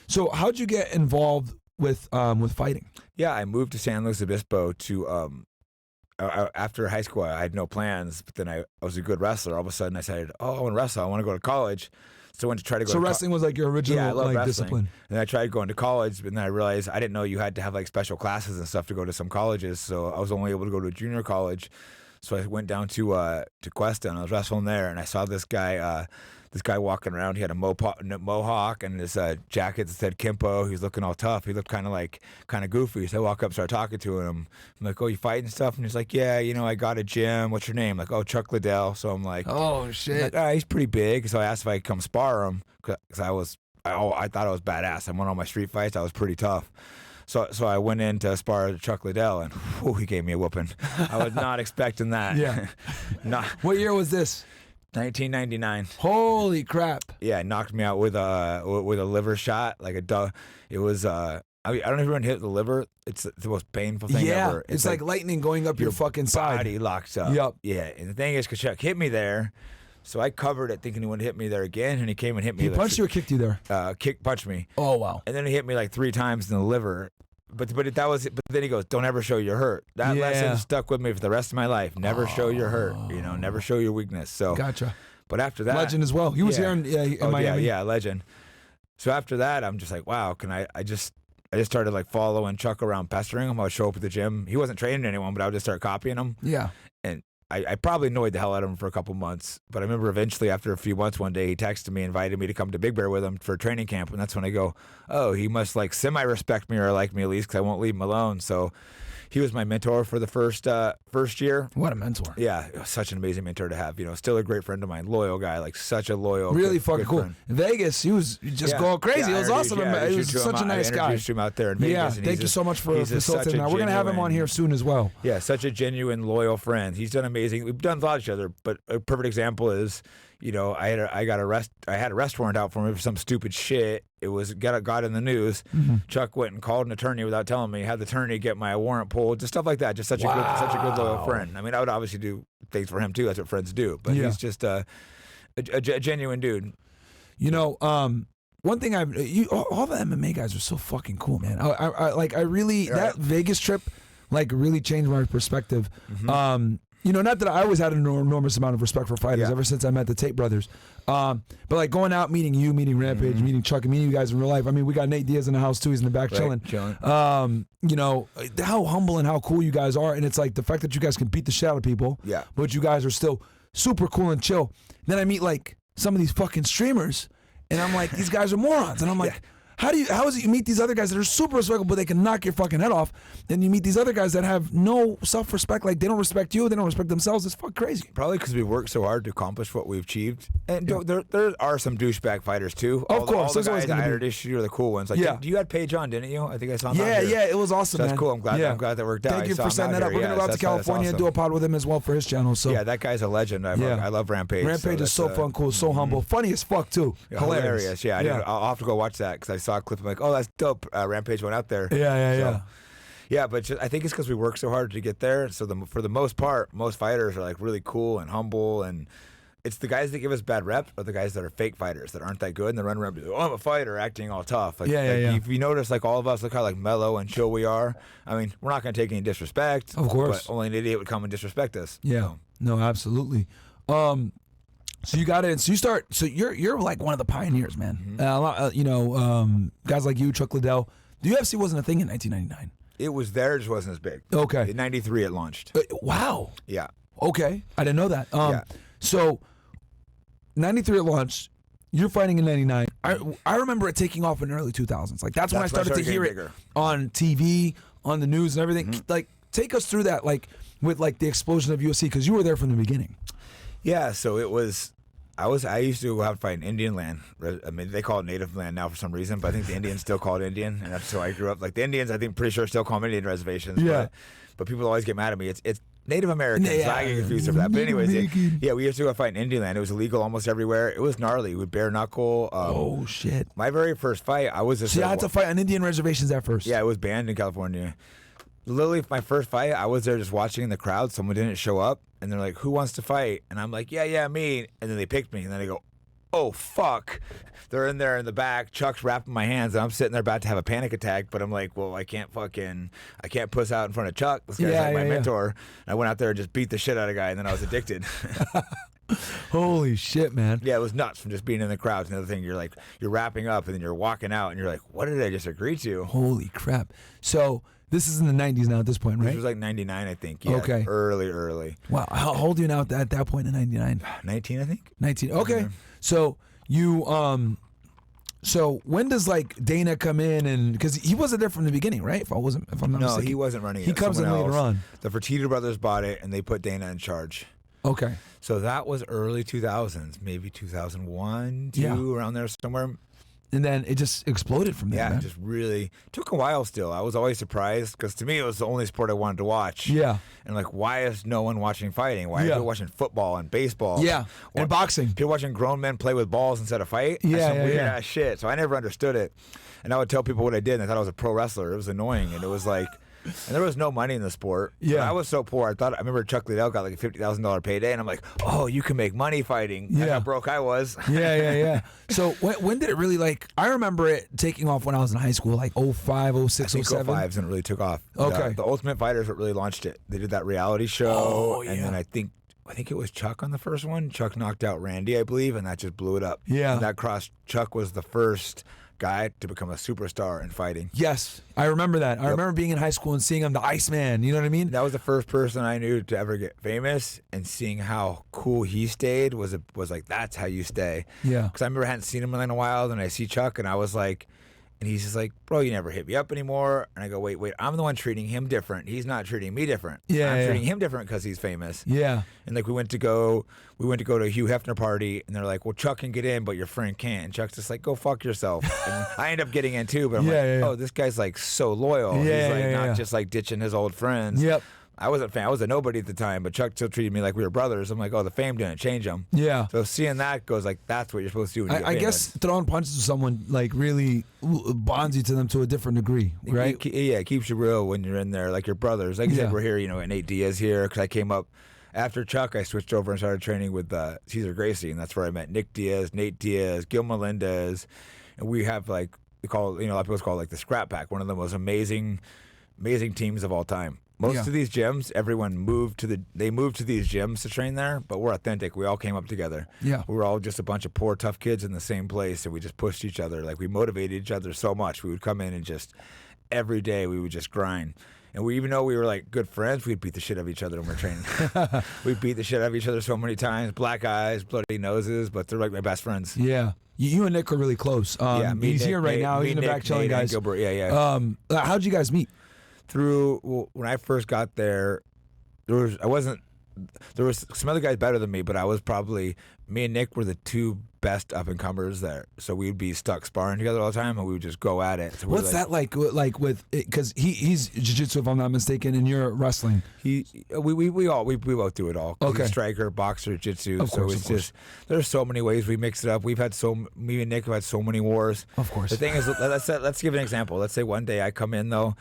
So how'd you get involved with fighting? Yeah, I moved to San Luis Obispo to after high school. I had no plans, but then I was a good wrestler. All of a sudden, I said, "Oh, I want to wrestle. I want to go to college." So I went to try to go. So wrestling was like your original like discipline. And I tried going to college, but then I realized I didn't know you had to have like special classes and stuff to go to some colleges. So I was only able to go to a junior college. So I went down to Cuesta and I was wrestling there, and I saw this guy walking around. He had a mohawk and his jacket that said Kimpo. He was looking all tough. He looked kind of goofy. So I walk up, start talking to him. I'm like, "Oh, you fighting stuff?" And he's like, "Yeah, I got a gym. What's your name?" Like, "Oh, Chuck Liddell." So I'm like, "Oh shit." Like, he's pretty big. So I asked if I could come spar him because I thought I was badass. I won all my street fights. I was pretty tough. So I went in to spar Chuck Liddell, and he gave me a whooping. I was not expecting that. Yeah. What year was this? 1999. Holy crap! Yeah, knocked me out with a liver shot. Like it was. I don't know if everyone hit the liver. It's the most painful thing ever. It's like lightning going up your fucking side. Body locks up. Yep. Yeah, and the thing is, because Chuck hit me there. So I covered it thinking he wouldn't hit me there again, and he came and hit me. He punched you or kicked you there? Punched me. Oh, wow. And then he hit me like 3 times in the liver. But then he goes, "Don't ever show you're hurt." That lesson stuck with me for the rest of my life. Never show you're hurt. Never show your weakness. So gotcha. But after that, legend as well. He was here in Miami. Yeah, legend. So after that, I'm just like, wow. I just started like following Chuck around, pestering him. I would show up at the gym. He wasn't training anyone, but I would just start copying him. Yeah. And I probably annoyed the hell out of him for a couple months, but I remember eventually after a few months one day he texted me, invited me to come to Big Bear with him for training camp, and that's when I go, oh, he must like semi-respect me or like me at least because I won't leave him alone. So he was my mentor for the first year. What a mentor. Yeah, it was such an amazing mentor to have. Still a great friend of mine, loyal guy, like such a loyal, really fucking cool. Friend. In Vegas, he was just going crazy. It was awesome. He was such a nice guy. I introduced him out there in Vegas. Yeah, thank you so much for facilitating that. We're going to have him on here soon as well. Yeah, such a genuine, loyal friend. He's done amazing. We've done a lot of each other, but a perfect example is, I had a arrest warrant out for me for some stupid shit. It was got in the news. Mm-hmm. Chuck went and called an attorney without telling me. Had the attorney get my warrant pulled, just stuff like that. Just such a good loyal friend. I mean, I would obviously do things for him too. That's what friends do. But he's just a genuine dude. One thing all the MMA guys are so fucking cool, man. I really that Vegas trip really changed my perspective. Mm-hmm. Not that I always had an enormous amount of respect for fighters ever since I met the Tate brothers. But like going out, meeting you, meeting Rampage, mm-hmm. meeting Chuck, and meeting you guys in real life. I mean, we got Nate Diaz in the house too. He's in the back chilling. How humble and how cool you guys are. And it's like the fact that you guys can beat the shit out of people. Yeah. But you guys are still super cool and chill. Then I meet like some of these fucking streamers and I'm like, these guys are morons. And I'm like, how is it you meet these other guys that are super respectable, but they can knock your fucking head off? Then you meet these other guys that have no self-respect, like they don't respect you, they don't respect themselves. It's fucking crazy. Probably because we worked so hard to accomplish what we've achieved. And there are some douchebag fighters too. Of course. All the guys I hired this year are the cool ones. Like, you had Paige on, didn't you? I think I saw him. Yeah, it was awesome, so man. That's cool. I'm glad that worked out. Thank you for setting that up. We're going to go out to California and do a pod with him as well for his channel. So yeah, that guy's a legend. I love Rampage. Rampage is so fun, cool, so humble. Funny as fuck too. Hilarious. Yeah, I'll have to go watch that because I saw a clip. I'm like, oh, that's dope. Rampage went out there. Yeah, but I think it's because we worked so hard to get there. So for the most part, most fighters are like really cool and humble, and it's the guys that give us bad rep are the guys that are fake fighters that aren't that good and they run around and be like, oh, I'm a fighter, acting all tough. If you notice, like all of us, look how like mellow and chill we are. I mean, we're not going to take any disrespect, of course, but only an idiot would come and disrespect us. Yeah, no, absolutely. So you got it. So you're like one of the pioneers, man. Mm-hmm. Guys like you, Chuck Liddell. The UFC wasn't a thing in 1999. It was there, it just wasn't as big. Okay. In 93 it launched. Wow. Yeah. Okay. I didn't know that. So 93 it launched. You're fighting in 99. I remember it taking off in the early 2000s. Like that's when I started to hear it on TV, on the news and everything. Mm-hmm. Like take us through that, like with like the explosion of UFC, because you were there from the beginning. Yeah, so it was. I used to go out and fight in Indian land. I mean, they call it native land now for some reason, but I think the Indians still call it Indian, and that's how I grew up. Like the Indians, I think pretty sure still call them Indian reservations. Yeah. But people always get mad at me. It's Native Americans. Yeah. I get confused over that. But anyways, we used to go fight in Indian land. It was illegal almost everywhere. It was gnarly. We bare knuckle. Oh shit! My very first fight, I was I had to fight on Indian reservations at first. Yeah, it was banned in California. Literally, my first fight, I was there just watching in the crowd. Someone didn't show up, and they're like, "Who wants to fight?" And I'm like, "Yeah, me." And then they picked me, and then they go, oh fuck. They're in there in the back. Chuck's wrapping my hands, and I'm sitting there about to have a panic attack. But I'm like, well, I can't puss out in front of Chuck. This guy's like my mentor. And I went out there and just beat the shit out of a guy, and then I was addicted. Holy shit, man. Yeah, it was nuts from just being in the crowd. Another thing, you're wrapping up, and then you're walking out, and you're like, what did I just agree to? Holy crap. So this is in the 90s now at this point, right? This was like 99, I think. Yeah, okay. Early. Wow. How old are you now at that point in 99? 19, I think. 19. Okay. So you, so when does like Dana come in, and because he wasn't there from the beginning, right? If I'm not mistaken. He wasn't running it. He comes in later on. The Fertitta brothers bought it, and they put Dana in charge. Okay. So that was early 2000s, maybe 2001, 2, around there somewhere. And then it just exploded from there. Yeah, man. it just really took a while still. I was always surprised because to me it was the only sport I wanted to watch. Yeah. And like, why is no one watching fighting? Why are people watching football and baseball? Yeah. And boxing. People watching grown men play with balls instead of fight? Yeah, That's some weird yeah. ass shit. So I never understood it. And I would tell people what I did, and I thought I was a pro wrestler. It was annoying. And it was like, and there was no money in the sport. Yeah. I was so poor. I remember Chuck Liddell got like a $50,000 payday, and I'm like, oh, you can make money fighting. Yeah. That's how broke I was. Yeah. So when did it really like? I remember it taking off when I was in high school, like 05, 06, I think 07. 05's when it really took off. Okay. The Ultimate Fighter is what really launched it. They did that reality show, Oh, yeah. and then I think it was Chuck on the first one. Chuck knocked out Randy, I believe, and that just blew it up. Yeah. And that crossed. Chuck was the first guy to become a superstar in fighting. Yes, I remember that. I remember being in high school and seeing him, the Iceman. You know what I mean? That was the first person I knew to ever get famous, and seeing how cool he stayed was like, that's how you stay. Yeah. Because I remember I hadn't seen him in a while, then I see Chuck, and I was like, and he's just like, bro, you never hit me up anymore. And I go, wait, I'm the one treating him different. He's not treating me different. Yeah, I'm treating him different because he's famous. Yeah. And like we went to go to a Hugh Hefner party, and they're like, well, Chuck can get in, but your friend can't. And Chuck's just like, go fuck yourself. And I end up getting in too, but I'm oh, this guy's like so loyal. Yeah, He's like not just like ditching his old friends. Yep. I wasn't a fan. I was a nobody at the time, but Chuck still treated me like we were brothers. I'm like, oh, the fame didn't change him. Yeah. So seeing that goes like, that's what you're supposed to do when you get I famous. guess throwing punches with someone like really bonds you to them to a different degree, right? It keeps you real when you're in there, like your brothers. Like you said, we're here, and Nate Diaz here, because I came up after Chuck. I switched over and started training with Cesar Gracie, and that's where I met Nick Diaz, Nate Diaz, Gil Melendez, and we have like a lot of people call it like the Scrap Pack, one of the most amazing teams of all time. Most of these gyms, everyone moved to these gyms to train there, but we're authentic. We all came up together. Yeah. We were all just a bunch of poor, tough kids in the same place, and we just pushed each other. Like, we motivated each other so much. We would come in and just, every day, we would just grind. And even though we were, like, good friends, we'd beat the shit out of each other when we're training. We beat the shit out of each other so many times. Black eyes, bloody noses, but they're like my best friends. Yeah. You and Nick are really close. He's here right now. He's in the back chilling, guys. Gilbert. Yeah. How'd you guys meet? When I first got there, there was some other guys better than me, but me and Nick were the two best up and comers there. So we'd be stuck sparring together all the time, and we would just go at it. So what's that like with, because he's jiu-jitsu, if I'm not mistaken, and you're wrestling. We both do it all. Okay. He's striker, boxer, jiu-jitsu. Of course, so it's just, there's so many ways we mix it up. Me and Nick have had so many wars. Of course. The thing is, let's give an example. Let's say one day I come in though.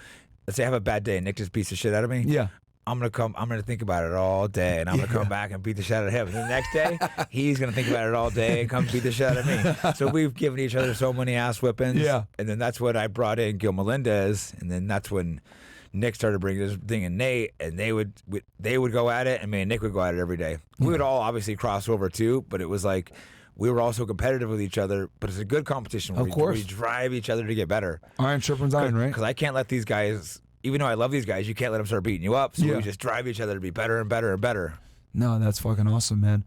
Let's say I have a bad day and Nick just beats the shit out of me. Yeah. I'm gonna think about it all day, and I'm gonna come back and beat the shit out of him. And the next day, he's gonna think about it all day and come beat the shit out of me. So we've given each other so many ass whippings. Yeah. And then that's when I brought in Gil Melendez, and then that's when Nick started bringing this thing in Nate, and they would go at it, and me and Nick would go at it every day. We would all obviously cross over too, but it was like we were also competitive with each other. But it's a good competition. Of course, we drive each other to get better. Iron sharpens iron, right? Because I can't let these guys. Even though I love these guys, you can't let them start beating you up. So we just drive each other to be better and better and better. No, that's fucking awesome, man.